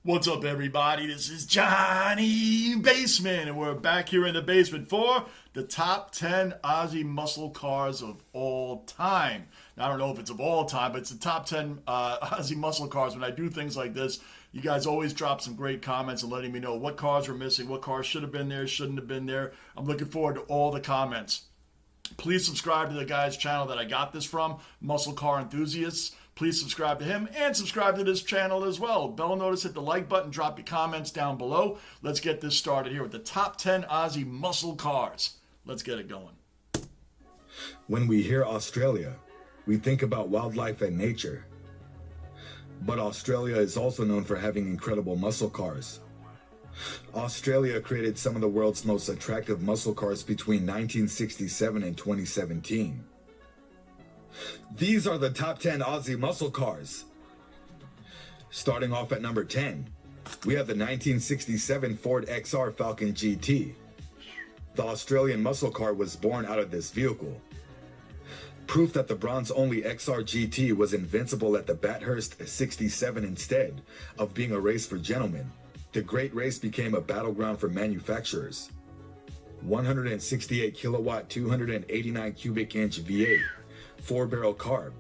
What's up, everybody? This is Johnny Basement, and we're back here in the basement for the top 10 Aussie muscle cars of all time. Now, I don't know if it's of all time, but it's the top 10 Aussie muscle cars. When I do things like this, you guys always drop some great comments and letting me know what cars were missing, what cars should have been there, shouldn't have been there. I'm looking forward to all the comments. Please subscribe to the guy's channel that I got this from, Muscle Car Enthusiasts. Please subscribe to him and subscribe to this channel as well. Bell notice, hit the like button, drop your comments down below. Let's get this started here with the top 10 Aussie muscle cars. Let's get it going. When we hear Australia, we think about wildlife and nature. But Australia is also known for having incredible muscle cars. Australia created some of the world's most attractive muscle cars between 1967 and 2017. These are the top 10 Aussie muscle cars. Starting off at number 10, we have the 1967 Ford XR Falcon GT. The Australian muscle car was born out of this vehicle. Proof that the bronze-only XR GT was invincible at the Bathurst 67 instead of being a race for gentlemen. The Great Race became a battleground for manufacturers. 168 kilowatt, 289 cubic inch V8, 4-barrel carb,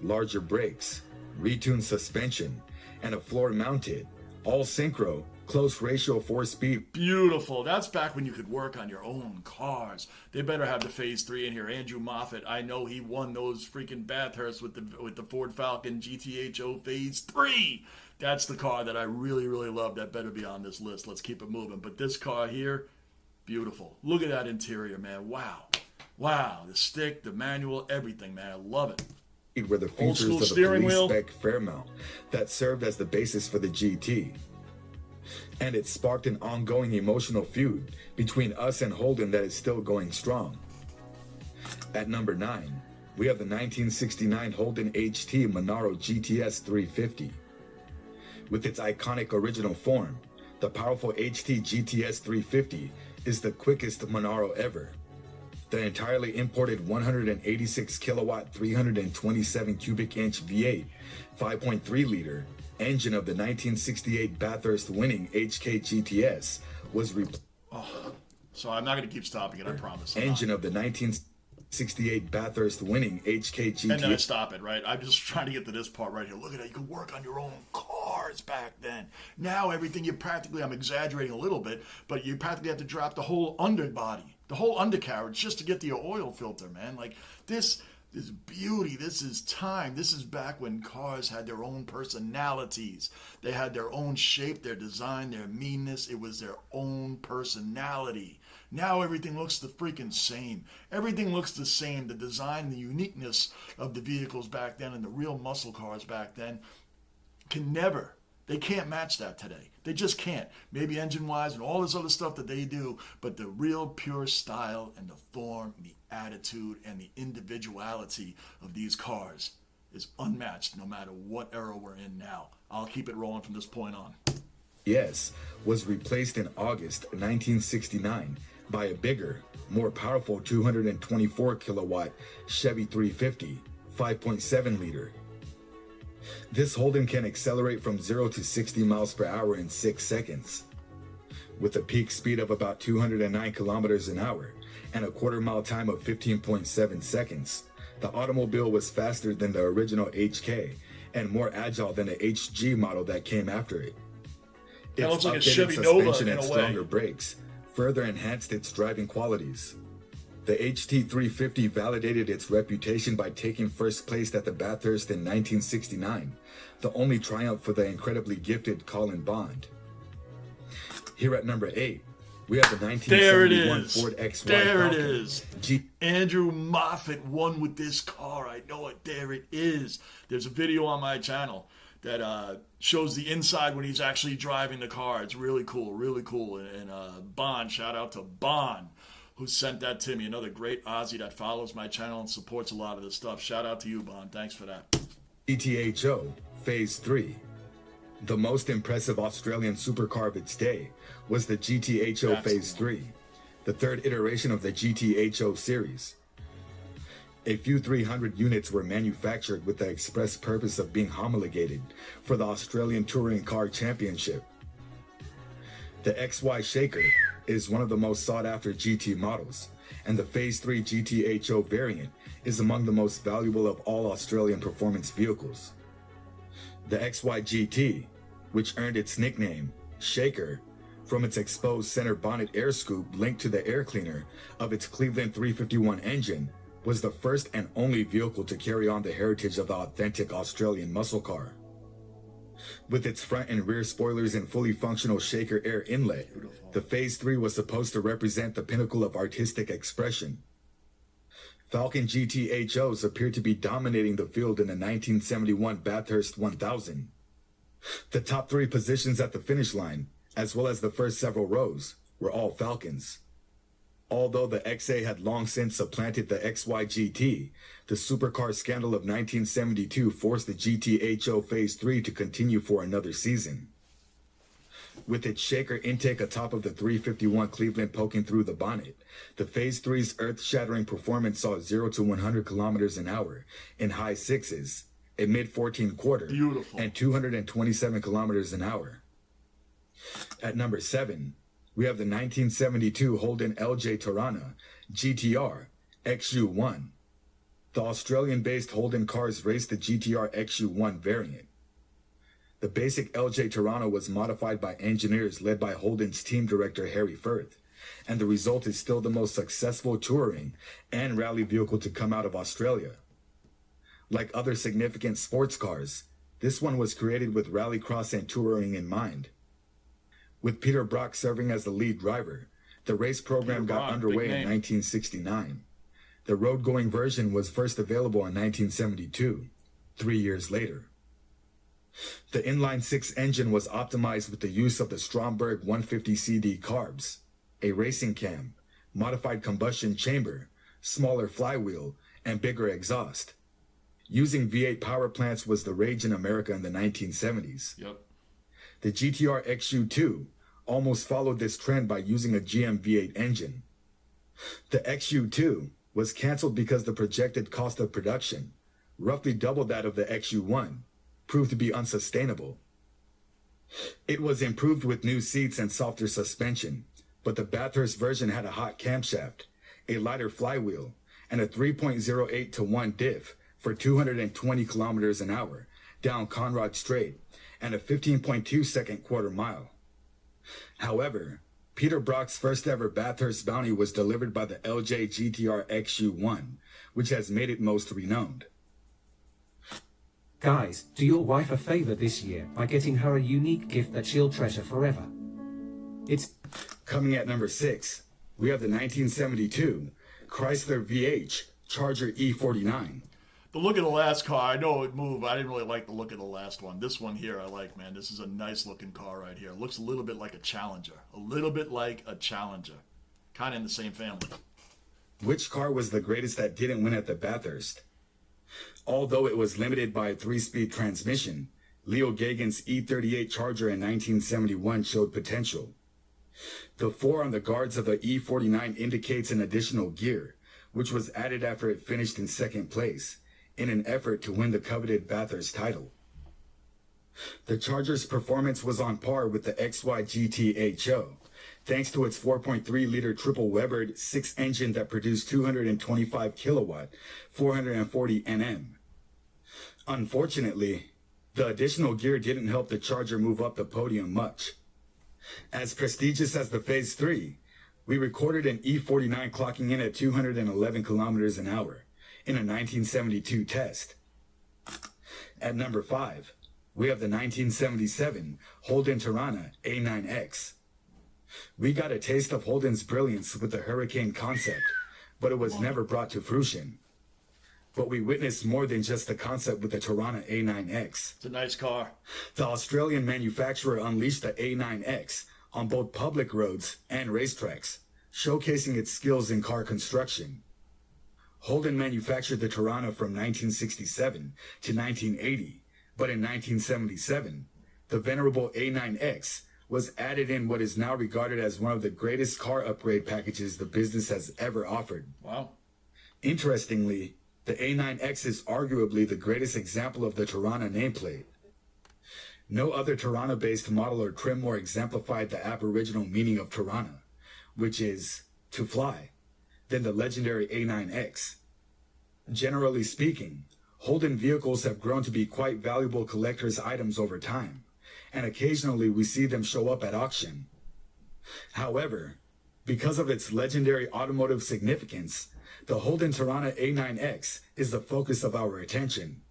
larger brakes, retuned suspension, and a floor-mounted, all synchro, close ratio 4-speed. Beautiful. That's back when you could work on your own cars. They better have the Phase 3 in here. Andrew Moffat, I know he won those freaking Bathurst with the Ford Falcon GTHO Phase 3. That's the car that I really, really love. That better be on this list. Let's keep it moving. But this car here, beautiful. Look at that interior, man. Wow. Wow. The stick, the manual, everything, man. I love it. Were the features of the police-spec Fairmount that served as the basis for the GT. And it sparked an ongoing emotional feud between us and Holden that is still going strong. At number 9, we have the 1969 Holden HT Monaro GTS 350. With its iconic original form, the powerful HT GTS 350 is the quickest Monaro ever. The entirely imported 186 kilowatt, 327 cubic inch V8, 5.3 liter engine of the 1968 Bathurst winning HK GTS was so I'm not going to keep stopping it, I promise. Engine of the 1968 Bathurst winning HK GTS. And then I stop it, right? I'm just trying to get to this part right here. Look at that. You could work on your own cars back then. Now everything you practically, I'm exaggerating a little bit, but you practically have to drop the whole underbody, the whole undercarriage just to get to your oil filter, man. Like this is beauty. This is time. This is back when cars had their own personalities. They had their own shape, their design, their meanness. It was their own personality. Now everything looks the freaking same. Everything looks the same. The design, the uniqueness of the vehicles back then and the real muscle cars back then they can't match that today. They just can't. Maybe engine-wise and all this other stuff that they do, but the real pure style and the form, the attitude, and the individuality of these cars is unmatched no matter what era we're in now. I'll keep it rolling from this point on. Yes, was replaced in August 1969 by a bigger, more powerful 224 kilowatt Chevy 350, 5.7 liter. This Holden can accelerate from 0 to 60 miles per hour in 6 seconds. With a peak speed of about 209 kilometers an hour and a quarter-mile time of 15.7 seconds, the automobile was faster than the original HK and more agile than the HG model that came after it. That looks like a updated Chevy Nova suspension in and a way. stronger brakes further enhanced its driving qualities. The HT350 validated its reputation by taking first place at the Bathurst in 1969, the only triumph for the incredibly gifted Colin Bond. Here at number 8, we have the 1971 Ford XY There Falcon. it is. Andrew Moffat won with this car. I know it. There it is. There's a video on my channel that shows the inside when he's actually driving the car. It's really cool, really cool. And Bond, shout out to Bond, who sent that to me. Another great Aussie that follows my channel and supports a lot of this stuff. Shout out to you, Bond. Thanks for that. GTHO Phase 3. The most impressive Australian supercar of its day was the GTHO Phase 3, the third iteration of the GTHO series. A few 300 units were manufactured with the express purpose of being homologated for the Australian Touring Car Championship. The XY Shaker is one of the most sought after GT models, and the Phase 3 GT-HO variant is among the most valuable of all Australian performance vehicles. The XY GT, which earned its nickname, Shaker, from its exposed center bonnet air scoop linked to the air cleaner of its Cleveland 351 engine, was the first and only vehicle to carry on the heritage of the authentic Australian muscle car. With its front and rear spoilers and fully functional Shaker air inlet, the Phase 3 was supposed to represent the pinnacle of artistic expression. Falcon GT-HOs appeared to be dominating the field in the 1971 Bathurst 1000. The top 3 positions at the finish line, as well as the first several rows, were all Falcons. Although the XA had long since supplanted the XY GT, the supercar scandal of 1972 forced the GT-HO Phase 3 to continue for another season. With its Shaker intake atop of the 351 Cleveland poking through the bonnet, the Phase 3's earth-shattering performance saw 0 to 100 kilometers an hour in high sixes, a mid-14 quarter, and 227 kilometers an hour. At number 7, we have the 1972 Holden LJ Torana GTR XU1. The Australian-based Holden cars raced the GTR XU1 variant. The basic LJ Torana was modified by engineers led by Holden's team director Harry Firth, and the result is still the most successful touring and rally vehicle to come out of Australia. Like other significant sports cars, this one was created with rallycross and touring in mind. With Peter Brock serving as the lead driver, the race program got underway in 1969. The road-going version was first available in 1972, 3 years later. The inline-6 engine was optimized with the use of the Stromberg 150 CD carbs, a racing cam, modified combustion chamber, smaller flywheel, and bigger exhaust. Using V8 power plants was the rage in America in the 1970s. Yep. The GTR XU2 almost followed this trend by using a GM V8 engine. The XU2 was canceled because the projected cost of production, roughly double that of the XU1, proved to be unsustainable. It was improved with new seats and softer suspension, but the Bathurst version had a hot camshaft, a lighter flywheel, and a 3.08 to 1 diff for 220 kilometers an hour down Conrad Straight and a 15.2 second quarter mile. However, Peter Brock's first ever Bathurst bounty was delivered by the LJ GTR XU1, which has made it most renowned. Guys, do your wife a favor this year by getting her a unique gift that she'll treasure forever. It's coming at number 6. We have the 1972 Chrysler VH Charger E49. The look of the last car, I know it moved. I didn't really like the look of the last one. This one here I like, man. This is a nice looking car right here. It looks a little bit like a Challenger. A little bit like a Challenger. Kind of in the same family. Which car was the greatest that didn't win at the Bathurst? Although it was limited by a 3-speed transmission, Leo Gagan's E38 Charger in 1971 showed potential. The 4 on the guards of the E49 indicates an additional gear, which was added after it finished in second place, in an effort to win the coveted Bathurst title. The Charger's performance was on par with the XY GT-HO, thanks to its 4.3-liter triple Webered 6 engine that produced 225 kilowatt, 440 Nm. Unfortunately, the additional gear didn't help the Charger move up the podium much. As prestigious as the Phase 3, we recorded an E49 clocking in at 211 kilometers an hour in a 1972 test. At number 5, we have the 1977 Holden Torana A9X. We got a taste of Holden's brilliance with the Hurricane concept, but it was never brought to fruition. But we witnessed more than just the concept with the Torana A9X. It's a nice car. The Australian manufacturer unleashed the A9X on both public roads and racetracks, showcasing its skills in car construction. Holden manufactured the Torana from 1967 to 1980, but in 1977, the venerable A9X was added in what is now regarded as one of the greatest car upgrade packages the business has ever offered. Wow. Interestingly, the A9X is arguably the greatest example of the Torana nameplate. No other Tirana-based model or trim more exemplified the aboriginal meaning of Tirana, which is to fly, than the legendary A9X. Generally speaking, Holden vehicles have grown to be quite valuable collector's items over time, and occasionally we see them show up at auction. However, because of its legendary automotive significance, the Holden Tirana A9X is the focus of our attention.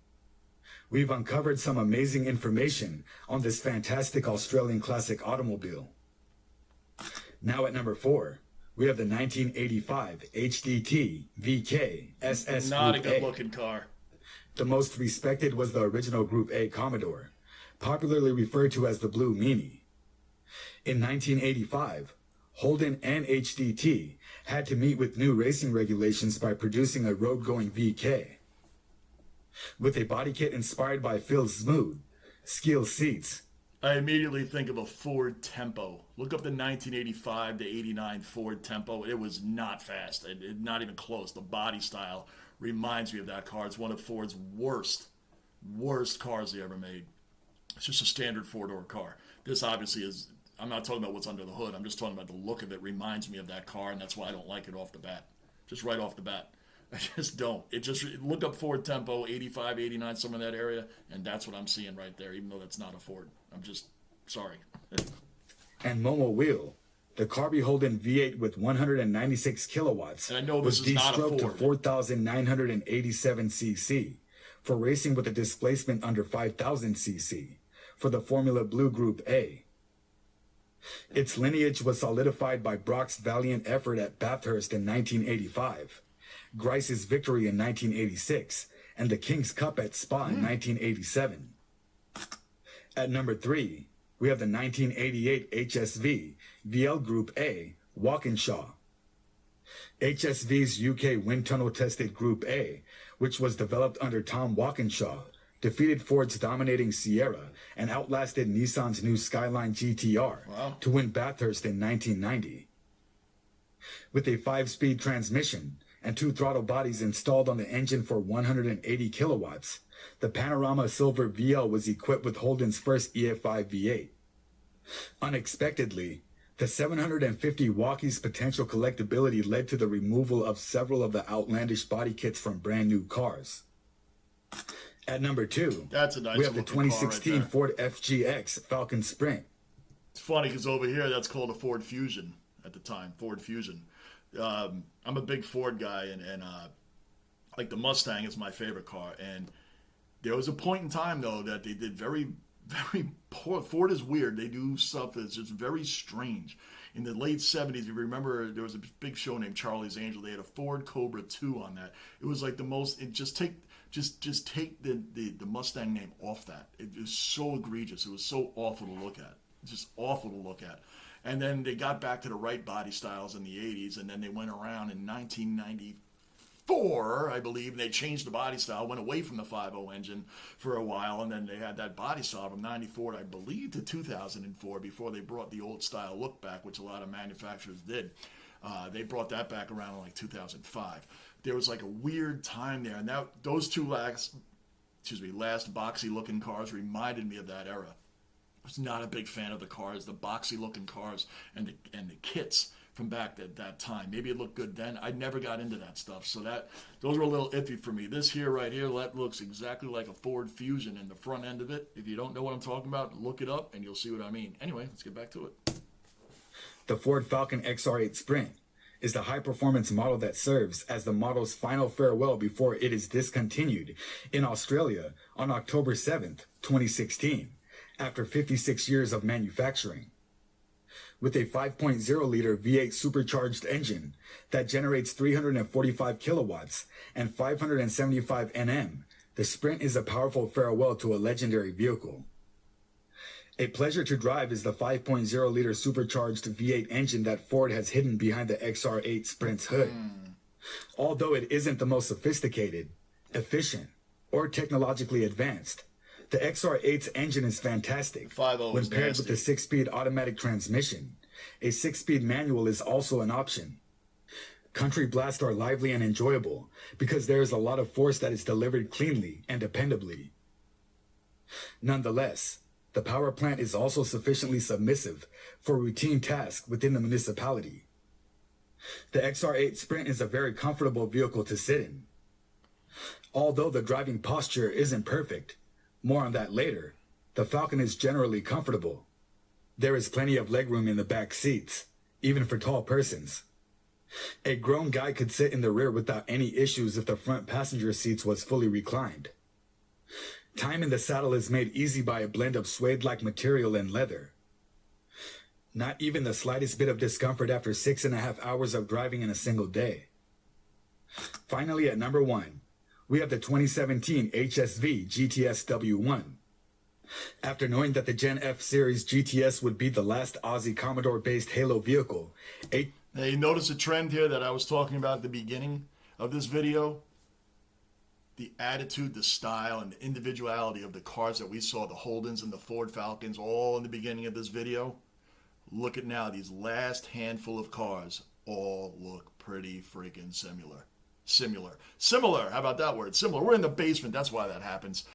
We've uncovered some amazing information on this fantastic Australian classic automobile. Now at number 4, we have the 1985 HDT VK SS Not Group a good A. looking car. The most respected was the original Group A Commodore, popularly referred to as the Blue Meanie. In 1985, Holden and HDT had to meet with new racing regulations by producing a road-going VK. With a body kit inspired by Phil Smoot, Skeel seats, I immediately think of a Ford Tempo. Look up the 1985 to 89 Ford Tempo. It was not fast, not even close. The body style reminds me of that car. It's one of Ford's worst cars they ever made. It's just a standard four-door car. This obviously is, I'm not talking about what's under the hood. I'm just talking about the look of it reminds me of that car, and that's why I don't like it off the bat. Just right off the bat. I just don't. Look up Ford Tempo, 85, 89, somewhere in that area, and that's what I'm seeing right there, even though that's not a Ford. I'm just sorry. and Momo Wheel, the Carby Holden V8 with 196 kilowatts, and I know was this is not a de-stroked to Ford. 4,987 cc for racing with a displacement under 5,000 cc for the Formula Blue Group A. Its lineage was solidified by Brock's valiant effort at Bathurst in 1985, Grice's victory in 1986, and the King's Cup at Spa in 1987. At number 3, we have the 1988 HSV VL Group A Walkinshaw. HSV's UK wind tunnel tested Group A, which was developed under Tom Walkinshaw, defeated Ford's dominating Sierra and outlasted Nissan's new Skyline GTR to win Bathurst in 1990. With a 5-speed transmission and 2 throttle bodies installed on the engine for 180 kilowatts, the Panorama Silver VL was equipped with Holden's first EFI V8. Unexpectedly, the 750 Walkies' potential collectability led to the removal of several of the outlandish body kits from brand new cars. At number 2, That's a nice we have the looking car 2016 right there. Ford FGX Falcon Sprint. It's funny because over here that's called a Ford Fusion at the time, Ford Fusion. I'm a big Ford guy, and like the Mustang is my favorite car. And there was a point in time, though, that they did very, very poor. Ford is weird. They do stuff that's just very strange. In the late 70s, if you remember, there was a big show named Charlie's Angel. They had a Ford Cobra 2 on that. It was like the most, just take the Mustang name off that. It was so egregious. It was so awful to look at. Just awful to look at. And then they got back to the right body styles in the 80s, and then they went around in 1994, I believe, and they changed the body style, went away from the 5.0 engine for a while, and then they had that body style from 94, I believe, to 2004 before they brought the old style look back, which a lot of manufacturers did. They brought that back around in like 2005. There was like a weird time there, and those two last boxy-looking cars reminded me of that era. I was not a big fan of the cars, the boxy-looking cars, and the kits from back at that time. Maybe it looked good then. I never got into that stuff, so those were a little iffy for me. This here, right here, that looks exactly like a Ford Fusion in the front end of it. If you don't know what I'm talking about, look it up, and you'll see what I mean. Anyway, let's get back to it. The Ford Falcon XR8 Sprint is the high-performance model that serves as the model's final farewell before it is discontinued in Australia on October 7th, 2016. After 56 years of manufacturing. With a 5.0-liter V8 supercharged engine that generates 345 kilowatts and 575 Nm, the Sprint is a powerful farewell to a legendary vehicle. A pleasure to drive is the 5.0-liter supercharged V8 engine that Ford has hidden behind the XR8 Sprint's hood. Although it isn't the most sophisticated, efficient, or technologically advanced, the XR8's engine is fantastic when paired with the 6-speed automatic transmission. A 6-speed manual is also an option. Country blasts are lively and enjoyable because there is a lot of force that is delivered cleanly and dependably. Nonetheless, The power plant is also sufficiently submissive for routine tasks within the municipality. The XR8 Sprint is a very comfortable vehicle to sit in. Although the driving posture isn't perfect, more on that later, the Falcon is generally comfortable. There is plenty of legroom in the back seats, even for tall persons. A grown guy could sit in the rear without any issues if the front passenger seats was fully reclined. Time in the saddle is made easy by a blend of suede-like material and leather. Not even the slightest bit of discomfort after 6.5 hours of driving in a single day. Finally, at number 1, we have the 2017 HSV GTS W1. After knowing that the Gen F Series GTS would be the last Aussie Commodore-based Halo vehicle, Now you notice a trend here that I was talking about at the beginning of this video? The attitude, the style, and the individuality of the cars that we saw, the Holdens and the Ford Falcons, all in the beginning of this video. Look at now, these last handful of cars all look pretty freaking similar. Similar. How about that word? Similar. We're in the basement. That's why that happens.